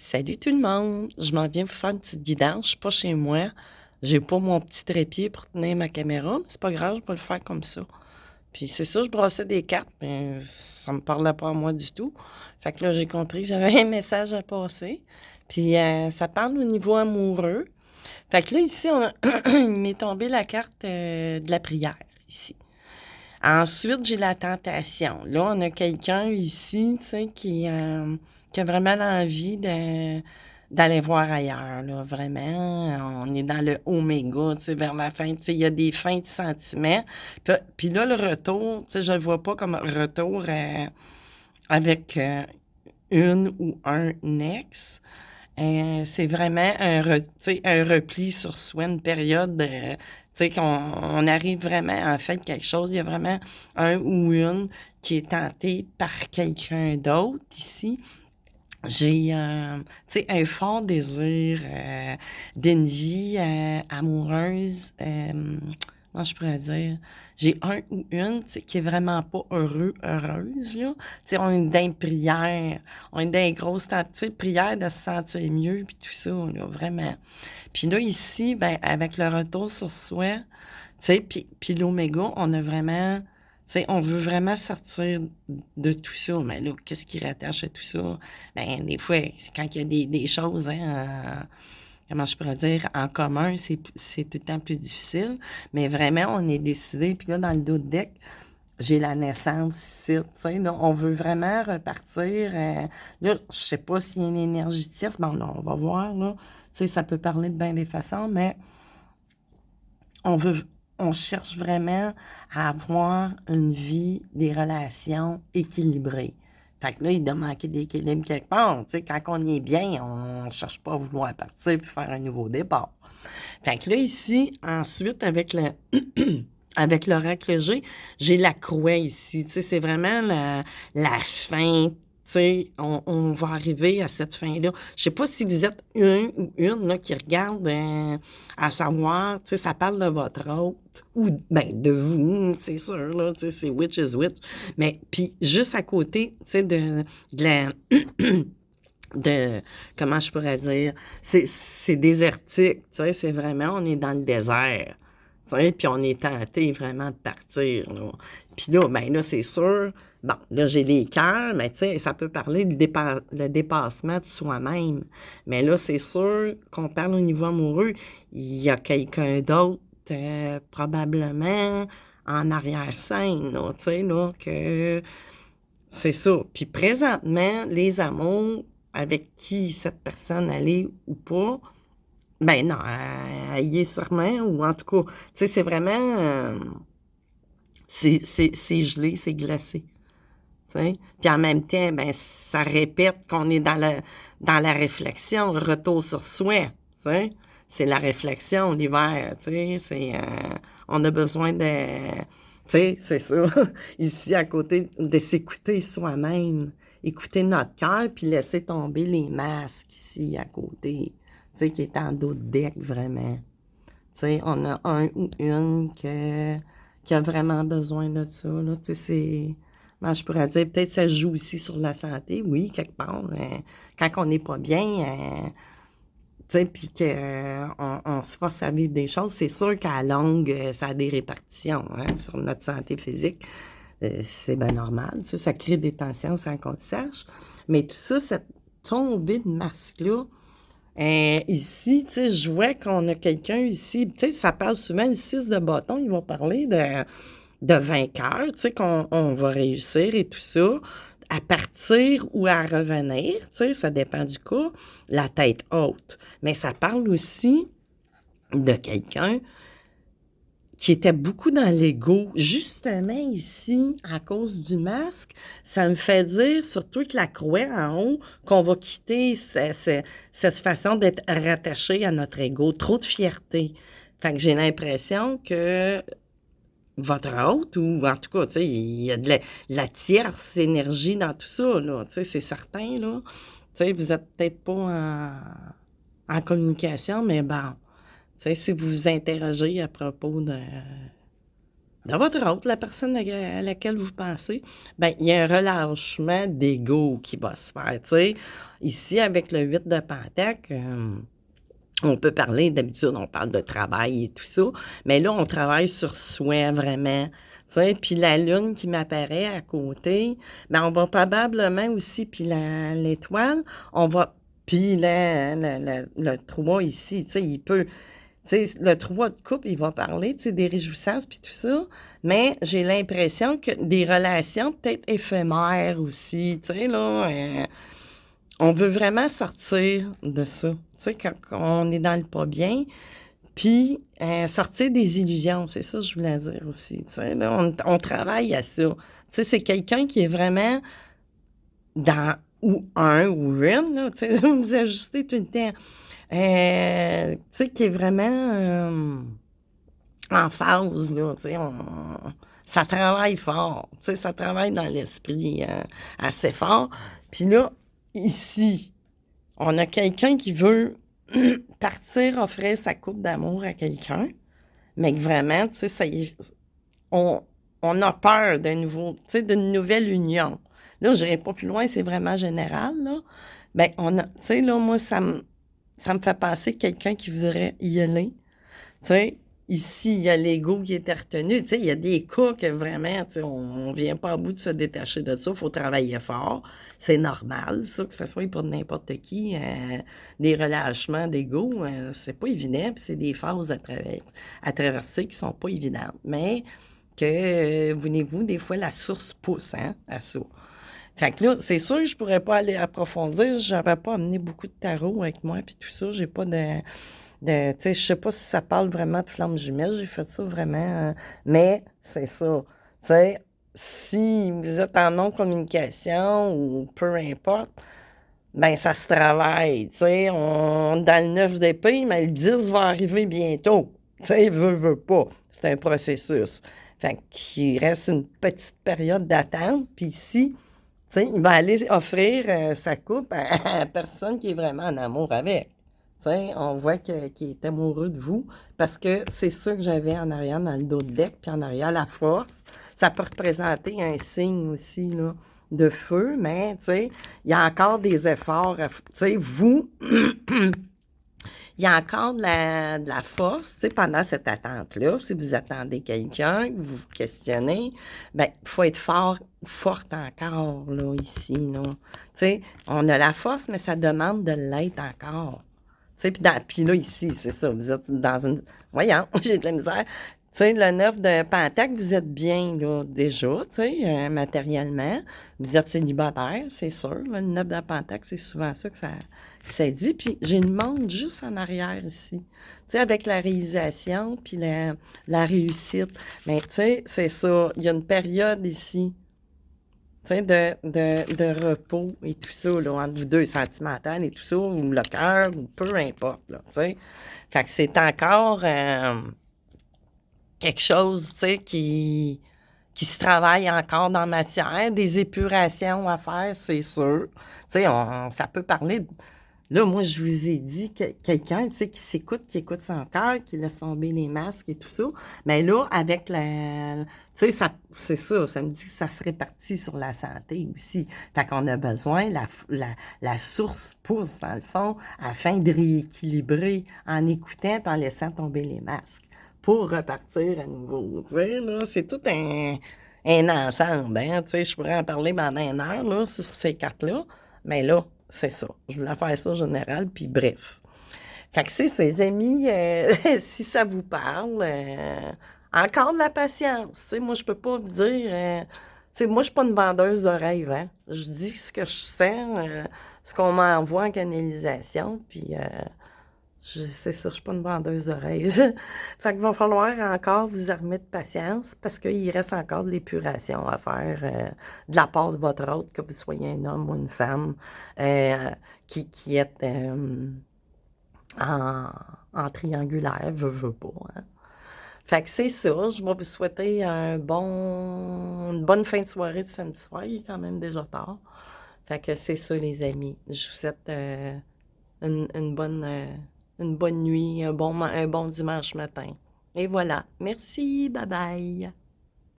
Salut tout le monde, je m'en viens vous faire une petite guidance. Je suis pas chez moi. J'ai pas mon petit trépied pour tenir ma caméra, mais c'est pas grave, je vais le faire comme ça. Puis c'est ça, je brassais des cartes, mais ça me parlait pas à moi du tout. Fait que là, j'ai compris que j'avais un message à passer. Puis ça parle au niveau amoureux. Fait que là, ici, il m'est tombé la carte de la prière, ici. Ensuite, j'ai la tentation. Là, on a quelqu'un ici, tu sais, qui a vraiment l'envie d'aller voir ailleurs, là, vraiment. On est dans le oméga, tu sais, vers la fin, tu sais, il y a des fins de sentiments. Puis là, le retour, tu sais, je le vois pas comme retour avec une ou un ex. C'est vraiment tu sais, un repli sur soi, une période, tu sais, on arrive vraiment en fait quelque chose. Il y a vraiment un ou une qui est tenté par quelqu'un d'autre ici. J'ai, tu sais, un fort désir d'une vie amoureuse. Comment je pourrais dire? J'ai un ou une, tu sais, qui est vraiment pas heureuse, là. Tu sais, on est dans une prière, on est dans une grosse prière de se sentir mieux, puis tout ça, là, vraiment. Puis là, ici, ben, avec le retour sur soi, tu sais, puis l'oméga, on a vraiment, tu sais, on veut vraiment sortir de tout ça. Mais là, qu'est-ce qui rattache à tout ça? Ben, des fois, quand il y a des choses, hein, comment je pourrais dire, en commun, c'est tout le temps plus difficile. Mais vraiment, on est décidé. Puis là, dans le dos de deck, j'ai la naissance ici, tu sais, là, on veut vraiment repartir. Là, je sais pas s'il y a une énergie tierce. Bon, là, on va voir, là. Tu sais, ça peut parler de bien des façons, mais on veut, on cherche vraiment à avoir une vie, des relations équilibrées. Fait que là, il doit manquer d'équilibre quelque part. Tu sais, quand on y est bien, on ne cherche pas à vouloir partir puis faire un nouveau départ. Fait que là, ici, ensuite, avec l'oracle G, j'ai la croix ici. Tu sais, c'est vraiment la fin. Tu sais, on va arriver à cette fin-là. Je sais pas si vous êtes un ou une là, qui regarde à savoir, tu sais, ça parle de votre hôte ou ben, de vous, c'est sûr, là, tu sais, c'est witch is witch. Mais puis juste à côté, tu sais, de la de comment je pourrais dire, c'est désertique, tu sais, c'est vraiment, on est dans le désert, tu sais, puis on est tenté vraiment de partir, là. Puis là, ben là, c'est sûr, bon, là, j'ai les cœurs, mais tu sais, ça peut parler de le dépassement de soi-même. Mais là, c'est sûr qu'on parle au niveau amoureux, il y a quelqu'un d'autre, probablement en arrière-scène, là, tu sais, là, que c'est ça. Puis présentement, les amours avec qui cette personne allait ou pas, ben non, elle y est sûrement, ou en tout cas, tu sais, c'est vraiment, c'est gelé, c'est glacé, tu sais. Puis en même temps, ben ça répète qu'on est dans la réflexion, le retour sur soi, tu sais. C'est la réflexion, l'hiver, tu sais, on a besoin de, tu sais, c'est ça, ici à côté, de s'écouter soi-même, écouter notre cœur, puis laisser tomber les masques ici à côté, tu sais, qui est en dos de deck vraiment. Tu sais, on a un ou une qui a vraiment besoin de ça, là, tu sais, c'est... Moi, je pourrais dire, peut-être ça joue aussi sur la santé, oui, quelque part. Quand on n'est pas bien, tu sais, puis qu'on se force à vivre des choses, c'est sûr qu'à la longue, ça a des répercussions hein, sur notre santé physique. C'est bien normal, tu sais, ça crée des tensions sans qu'on le sache. Mais tout ça, cette tombée de masque-là, ici, tu sais, je vois qu'on a quelqu'un ici, tu sais, ça parle souvent, le 6 de bâton, il va parler de vainqueur, tu sais, qu'on on va réussir et tout ça, à partir ou à revenir, tu sais, ça dépend du cas, la tête haute. Mais ça parle aussi de quelqu'un qui était beaucoup dans l'ego. Justement, ici, à cause du masque, ça me fait dire, surtout que la croix en haut, qu'on va quitter cette façon d'être rattaché à notre ego. Trop de fierté. Fait que j'ai l'impression que votre hôte, ou en tout cas, tu sais, il y a de la tierce énergie dans tout ça, là. Tu sais, c'est certain, là. Tu sais, vous êtes peut-être pas en communication, mais bon, tu sais, si vous vous interrogez à propos Dans votre autre, la personne à laquelle vous pensez, ben, il y a un relâchement d'ego qui va se faire, tu sais. Ici, avec le 8 de Pentacle, on peut parler d'habitude, on parle de travail et tout ça, mais là, on travaille sur soi vraiment, tu sais. Puis la lune qui m'apparaît à côté, ben, on va probablement aussi, puis l'étoile, on va, puis le 3 ici, tu sais, il peut, tu sais, le 3 de couple, il va parler, tu sais, des réjouissances puis tout ça, mais j'ai l'impression que des relations peut-être éphémères aussi, tu sais, là, on veut vraiment sortir de ça, tu sais, quand on est dans le pas bien, puis sortir des illusions, c'est ça que je voulais dire aussi, tu sais, là, on travaille à ça. Tu sais, c'est quelqu'un qui est vraiment dans ou un ou une, là, tu sais, vous ajustez tout le temps. Tu sais, qui est vraiment en phase, là, tu sais, ça travaille fort, tu sais, ça travaille dans l'esprit assez fort. Puis là, ici, on a quelqu'un qui veut partir offrir sa coupe d'amour à quelqu'un, mais que vraiment, tu sais, on, on a peur d'un nouveau, tu sais, d'une nouvelle union. Là, je n'irai pas plus loin, c'est vraiment général, là. Ben, tu sais, là, moi, ça me fait penser quelqu'un qui voudrait y aller. Tu sais, ici, il y a l'ego qui est retenu. Tu sais, il y a des cas que vraiment, tu sais, on ne vient pas à bout de se détacher de ça. Il faut travailler fort. C'est normal, ça, que ce soit pour n'importe qui. Des relâchements d'ego, c'est pas évident. Puis c'est des phases à traverser qui sont pas évidentes. Mais que, voulez-vous, des fois, la source pousse hein, à ça. Fait que là, c'est sûr que je pourrais pas aller approfondir. J'avais pas amené beaucoup de tarot avec moi, puis tout ça. J'ai pas tu sais, je sais pas si ça parle vraiment de flammes jumelles. J'ai fait ça vraiment, mais c'est ça. Tu sais, si vous êtes en non-communication ou peu importe, ben ça se travaille. Tu sais, dans le 9 d'épée, mais le 10 va arriver bientôt. Tu sais, veut pas. C'est un processus. Fait qu'il reste une petite période d'attente. Puis ici, tu sais, il va aller offrir sa coupe à la personne qui est vraiment en amour avec. Tu sais, on voit qu'il est amoureux de vous parce que c'est ça que j'avais en arrière dans le dos de deck, puis en arrière, la force. Ça peut représenter un signe aussi, là, de feu, mais, tu sais, il y a encore des efforts. Tu sais, vous, il y a encore de la force, tu sais, pendant cette attente-là. Si vous attendez quelqu'un, que vous vous questionnez, bien, il faut être fort, forte encore, là, ici, là. Tu sais, on a la force, mais ça demande de l'être encore. Tu sais, puis là, ici, c'est ça, vous êtes dans une... Voyons, j'ai de la misère. Tu sais, le 9 de Pentacle, vous êtes bien, là, déjà, tu sais, matériellement. Vous êtes célibataire, c'est sûr. Là, le 9 de Pentacle, c'est souvent ça que ça dit. Puis j'ai une montre juste en arrière ici. Tu sais, avec la réalisation, puis la réussite. Mais tu sais, c'est ça. Il y a une période ici, tu sais, de repos et tout ça, là, entre vous deux, sentimental et tout ça, ou le cœur, ou peu importe, là, tu sais. Fait que c'est encore quelque chose, tu sais, qui se travaille encore dans la matière, des épurations à faire, c'est sûr. Tu sais, ça peut parler... Là, moi, je vous ai dit que quelqu'un, tu sais, qui s'écoute, qui écoute son cœur, qui laisse tomber les masques et tout ça. Mais là, avec la... Tu sais, c'est ça, ça me dit que ça se répartit sur la santé aussi. Fait qu'on a besoin, la source pousse, dans le fond, afin de rééquilibrer en écoutant et en laissant tomber les masques pour repartir à nouveau. Tu sais, là, c'est tout un ensemble, hein. Tu sais, je pourrais en parler pendant une heure, là, sur ces cartes-là. Mais là, c'est ça. Je voulais faire ça en général, puis bref. Fait que c'est ça, les amis, si ça vous parle, encore de la patience. Tu sais, moi, je peux pas vous dire... tu sais, moi, je suis pas une vendeuse de rêve, hein. Je dis ce que je sens, ce qu'on m'envoie en canalisation, puis c'est ça, je suis pas une vendeuse de rêve. Fait qu'il va falloir encore vous armer de patience parce qu'il reste encore de l'épuration à faire de la part de votre autre, que vous soyez un homme ou une femme qui est en, en triangulaire, veut pas. Hein. Fait que c'est ça, je vais vous souhaiter une bonne fin de soirée de samedi soir, il est quand même déjà tard. Fait que c'est ça les amis, je vous souhaite une, une bonne, euh, une bonne nuit, un bon dimanche matin. Et voilà. Merci. Bye bye.